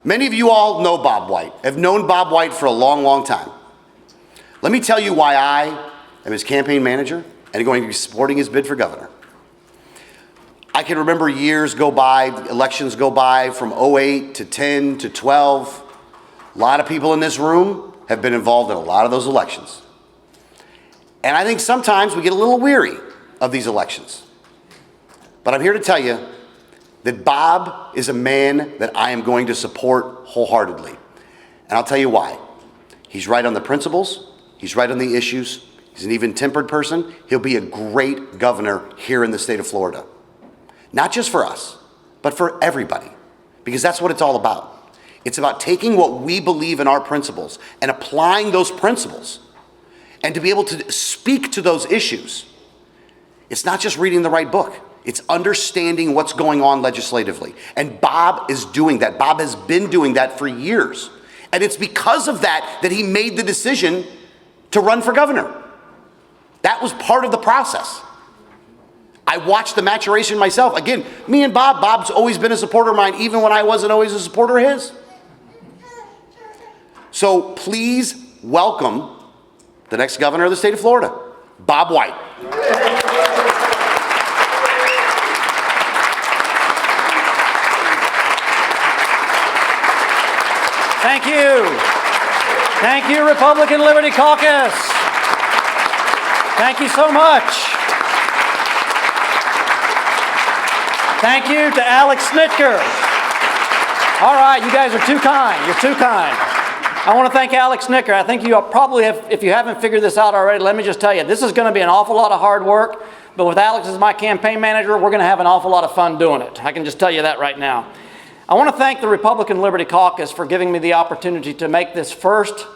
Many of you all know Bob White, have known Bob White for a long, long time. Let me tell you why I am his campaign manager and going to be supporting his bid for governor. I can remember years go by, elections go by from 08 to 10 to 12. A lot of people in this room have been involved in a lot of those elections. And I think sometimes we get a little weary of these elections. But I'm here to tell you that Bob is a man that I am going to support wholeheartedly. And I'll tell you why. He's right on the principles. He's right on the issues. He's an even-tempered person. He'll be a great governor here in the state of Florida. Not just for us, but for everybody. Because that's what it's all about. It's about taking what we believe in our principles and applying those principles and to be able to speak to those issues. It's not just reading the right book. It's understanding what's going on legislatively. And Bob is doing that. Bob has been doing that for years. And it's because of that that he made the decision to run for governor. That was part of the process. I watched the maturation myself. Again, me and Bob's always been a supporter of mine, even when I wasn't always a supporter of his. So please welcome the next governor of the state of Florida, Bob White. Thank you. Thank you, Republican Liberty Caucus. Thank you so much. Thank you to Alex Snitker. All right, you guys are too kind. You're too kind. I want to thank Alex Snitker. I think you probably have, if you haven't figured this out already, let me just tell you, this is going to be an awful lot of hard work, but with Alex as my campaign manager, we're going to have an awful lot of fun doing it. I can just tell you that right now. I want to thank the Republican Liberty Caucus for giving me the opportunity to make this first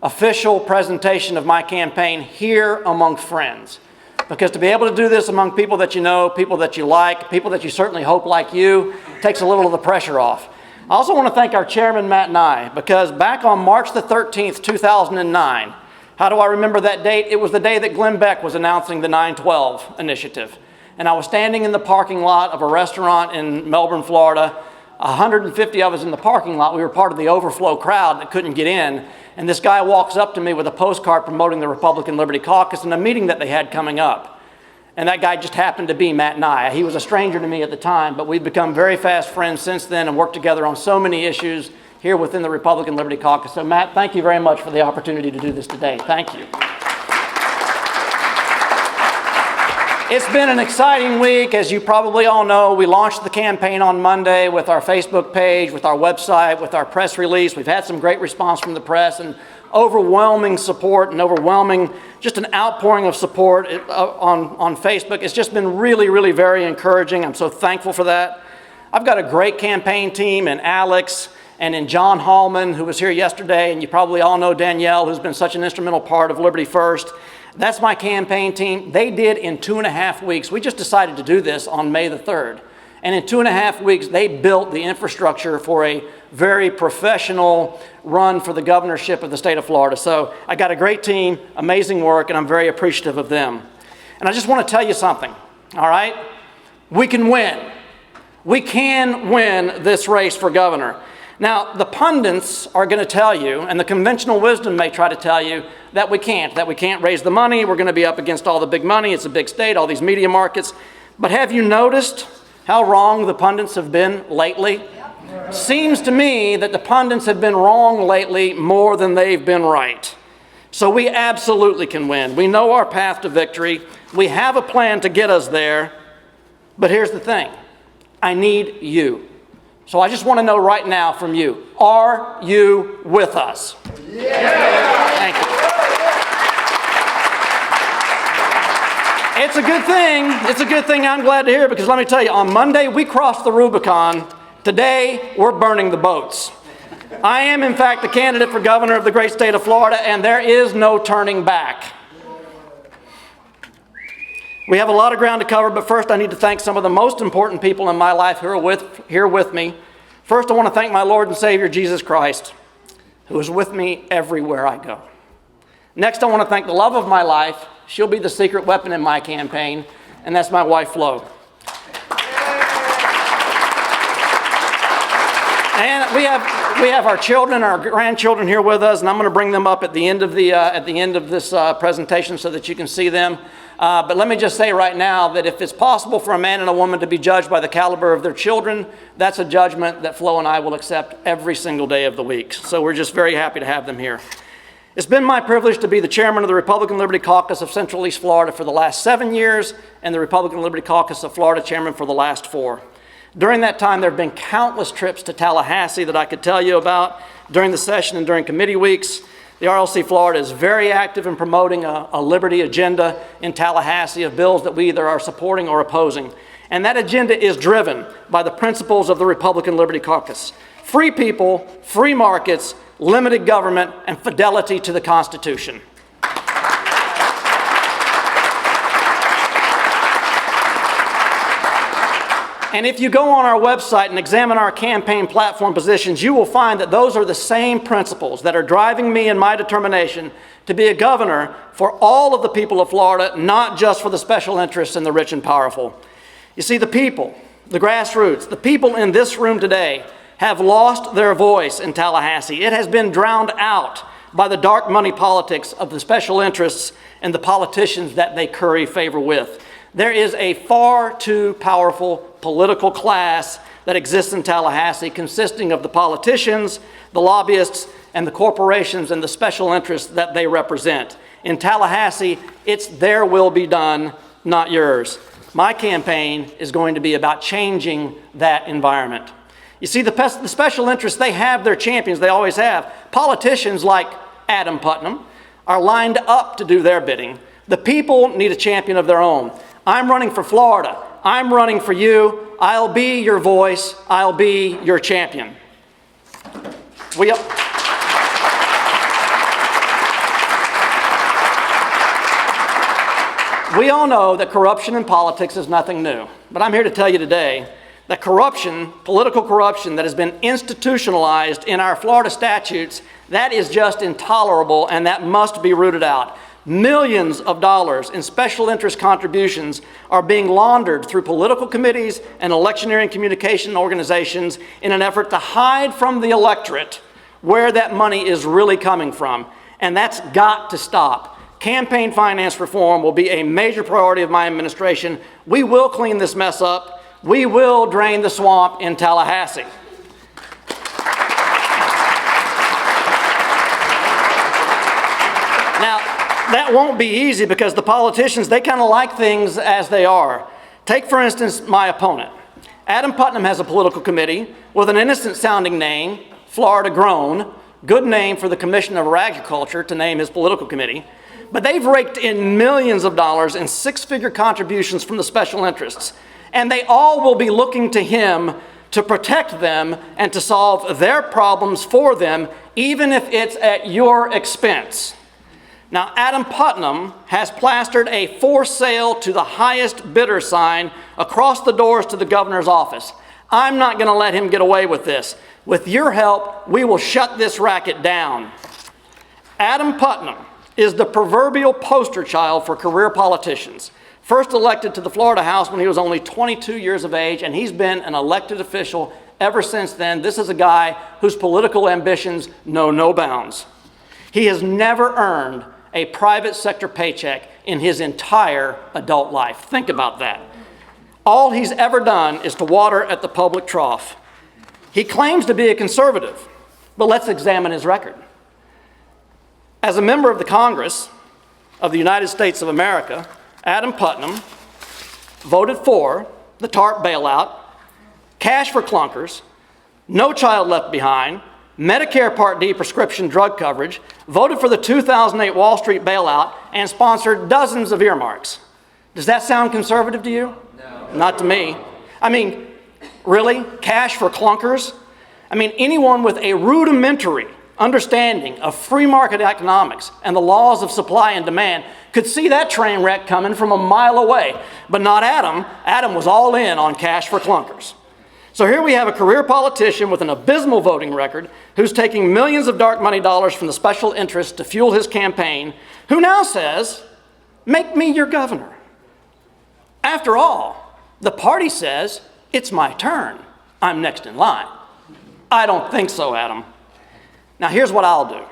official presentation of my campaign here among friends. Because to be able to do this among people that you know, people that you like, people that you certainly hope like you, takes a little of the pressure off. I also want to thank our chairman, Matt Nye, because back on March the 13th, 2009, how do I remember that date? It was the day that Glenn Beck was announcing the 912 initiative. And I was standing in the parking lot of a restaurant in Melbourne, Florida. 150 of us in the parking lot. We were part of the overflow crowd that couldn't get in. And this guy walks up to me with a postcard promoting the Republican Liberty Caucus and a meeting that they had coming up. And that guy just happened to be Matt Nye. He was a stranger to me at the time, but we've become very fast friends since then and worked together on so many issues here within the Republican Liberty Caucus. So Matt, thank you very much for the opportunity to do this today. Thank you. It's been an exciting week. As you probably all know, we launched the campaign on Monday with our Facebook page, with our website, with our press release. We've had some great response from the press and overwhelming support and overwhelming, just an outpouring of support on Facebook. It's just been really, really very encouraging. I'm so thankful for that. I've got a great campaign team in Alex and in John Hallman, who was here yesterday, and you probably all know Danielle, who's been such an instrumental part of Liberty First. That's my campaign team. They did in 2.5 weeks. We just decided to do this on May the 3rd. And in 2.5 weeks, they built the infrastructure for a very professional run for the governorship of the state of Florida. So I got a great team, amazing work, and I'm very appreciative of them. And I just want to tell you something, all right? We can win. We can win this race for governor. Now, the pundits are going to tell you, and the conventional wisdom may try to tell you, that we can't raise the money, we're going to be up against all the big money, it's a big state, all these media markets. But have you noticed how wrong the pundits have been lately? Seems to me that the pundits have been wrong lately more than they've been right. So we absolutely can win. We know our path to victory. We have a plan to get us there. But here's the thing. I need you. So I just want to know right now from you, are you with us? Yeah. Thank you. It's a good thing. It's a good thing. I'm glad to hear, because let me tell you, on Monday we crossed the Rubicon. Today we're burning the boats. I am, in fact, the candidate for governor of the great state of Florida, and there is no turning back. We have a lot of ground to cover, but first I need to thank some of the most important people in my life who are here with me. First, I want to thank my Lord and Savior, Jesus Christ, who is with me everywhere I go. Next, I want to thank the love of my life. She'll be the secret weapon in my campaign, and that's my wife, Flo. And we have our children, our grandchildren here with us, and I'm going to bring them up at the end of this presentation so that you can see them. But let me just say right now that if it's possible for a man and a woman to be judged by the caliber of their children, that's a judgment that Flo and I will accept every single day of the week. So we're just very happy to have them here. It's been my privilege to be the chairman of the Republican Liberty Caucus of Central East Florida for the last 7 years and the Republican Liberty Caucus of Florida chairman for the last 4. During that time, there have been countless trips to Tallahassee that I could tell you about during the session and during committee weeks. The RLC Florida is very active in promoting a liberty agenda in Tallahassee of bills that we either are supporting or opposing. And that agenda is driven by the principles of the Republican Liberty Caucus. Free people, free markets, limited government, and fidelity to the Constitution. And if you go on our website and examine our campaign platform positions, you will find that those are the same principles that are driving me in my determination to be a governor for all of the people of Florida, not just for the special interests and the rich and powerful. You see, the people, the grassroots, the people in this room today have lost their voice in Tallahassee. It has been drowned out by the dark money politics of the special interests and the politicians that they curry favor with. There is a far too powerful political class that exists in Tallahassee, consisting of the politicians, the lobbyists, and the corporations and the special interests that they represent. In Tallahassee, it's their will be done, not yours. My campaign is going to be about changing that environment. You see, the special interests, they have their champions, they always have. Politicians like Adam Putnam are lined up to do their bidding. The people need a champion of their own. I'm running for Florida. I'm running for you. I'll be your voice. I'll be your champion. We all know that corruption in politics is nothing new. But I'm here to tell you today that corruption, political corruption that has been institutionalized in our Florida statutes, that is just intolerable and that must be rooted out. Millions of dollars in special interest contributions are being laundered through political committees and electioneering communication organizations in an effort to hide from the electorate where that money is really coming from. And that's got to stop. Campaign finance reform will be a major priority of my administration. We will clean this mess up. We will drain the swamp in Tallahassee. Now, that won't be easy because the politicians, they kind of like things as they are. Take, for instance, my opponent. Adam Putnam has a political committee with an innocent-sounding name, Florida Grown, good name for the Commission of Agriculture to name his political committee. But they've raked in millions of dollars in six-figure contributions from the special interests. And they all will be looking to him to protect them and to solve their problems for them, even if it's at your expense. Now, Adam Putnam has plastered a for sale to the highest bidder sign across the doors to the governor's office. I'm not going to let him get away with this. With your help, we will shut this racket down. Adam Putnam is the proverbial poster child for career politicians. First elected to the Florida House when he was only 22 years of age, and he's been an elected official ever since then. This is a guy whose political ambitions know no bounds. He has never earned a private sector paycheck in his entire adult life. Think about that. All he's ever done is to water at the public trough. He claims to be a conservative, but let's examine his record. As a member of the Congress of the United States of America, Adam Putnam voted for the TARP bailout, cash for clunkers, no child left behind, Medicare Part D prescription drug coverage, voted for the 2008 Wall Street bailout, and sponsored dozens of earmarks. Does that sound conservative to you? No. Not to me. I mean, really? Cash for clunkers? I mean, anyone with a rudimentary understanding of free market economics and the laws of supply and demand could see that train wreck coming from a mile away. But not Adam. Adam was all in on cash for clunkers. So here we have a career politician with an abysmal voting record who's taking millions of dark money dollars from the special interests to fuel his campaign, who now says, make me your governor. After all, the party says, it's my turn. I'm next in line. I don't think so, Adam. Now here's what I'll do.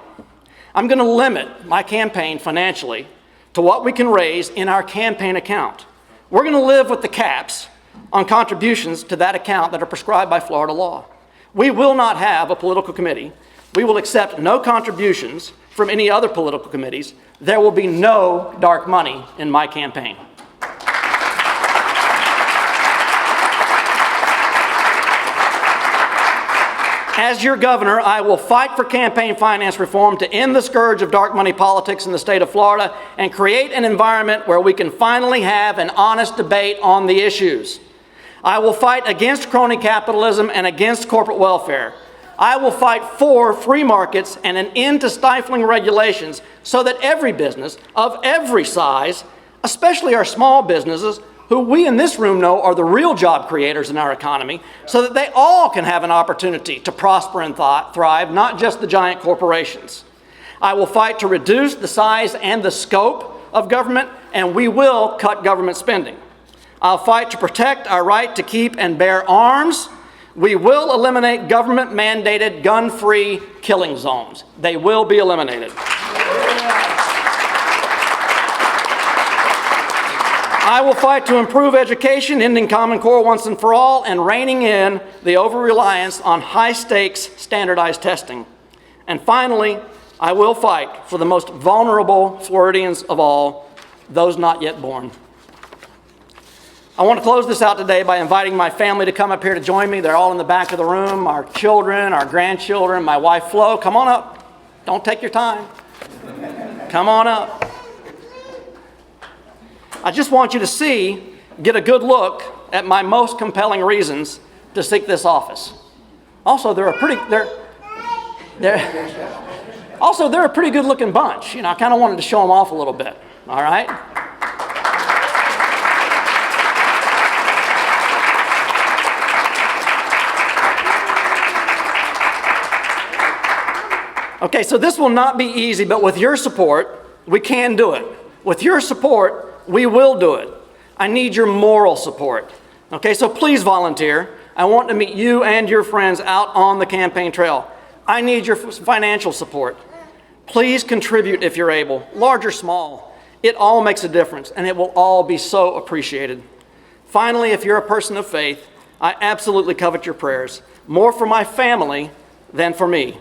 I'm going to limit my campaign financially to what we can raise in our campaign account. We're going to live with the caps on contributions to that account that are prescribed by Florida law. We will not have a political committee. We will accept no contributions from any other political committees. There will be no dark money in my campaign. As your governor, I will fight for campaign finance reform to end the scourge of dark money politics in the state of Florida and create an environment where we can finally have an honest debate on the issues. I will fight against crony capitalism and against corporate welfare. I will fight for free markets and an end to stifling regulations so that every business of every size, especially our small businesses, who we in this room know are the real job creators in our economy, so that they all can have an opportunity to prosper and thrive, not just the giant corporations. I will fight to reduce the size and the scope of government, and we will cut government spending. I'll fight to protect our right to keep and bear arms. We will eliminate government-mandated gun-free killing zones. They will be eliminated. I will fight to improve education, ending Common Core once and for all, and reining in the over-reliance on high-stakes standardized testing. And finally, I will fight for the most vulnerable Floridians of all, those not yet born. I want to close this out today by inviting my family to come up here to join me. They're all in the back of the room, our children, our grandchildren, my wife Flo. Come on up. Don't take your time. Come on up. I just want you to get a good look at my most compelling reasons to seek this office. Also, they're a pretty good looking bunch. You know, I kind of wanted to show them off a little bit. All right? Okay, so this will not be easy, but with your support, we can do it. With your support, we will do it. I need your moral support. Okay, so please volunteer. I want to meet you and your friends out on the campaign trail. I need your financial support. Please contribute if you're able, large or small. It all makes a difference, and it will all be so appreciated. Finally, if you're a person of faith, I absolutely covet your prayers, more for my family than for me.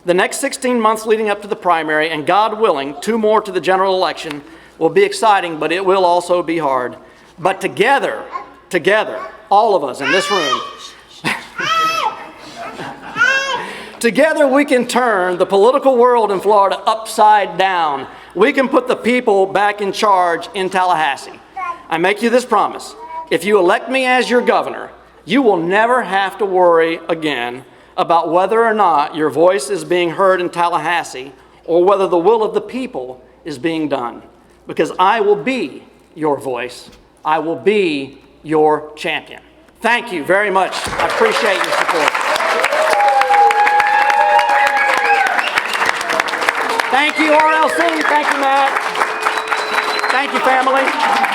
The next 16 months leading up to the primary, and God willing, 2 more to the general election, will be exciting, but it will also be hard. But together, all of us in this room, together we can turn the political world in Florida upside down. We can put the people back in charge in Tallahassee. I make you this promise. If you elect me as your governor, you will never have to worry again about whether or not your voice is being heard in Tallahassee or whether the will of the people is being done. Because I will be your voice. I will be your champion. Thank you very much. I appreciate your support. Thank you, RLC. Thank you, Matt. Thank you, family.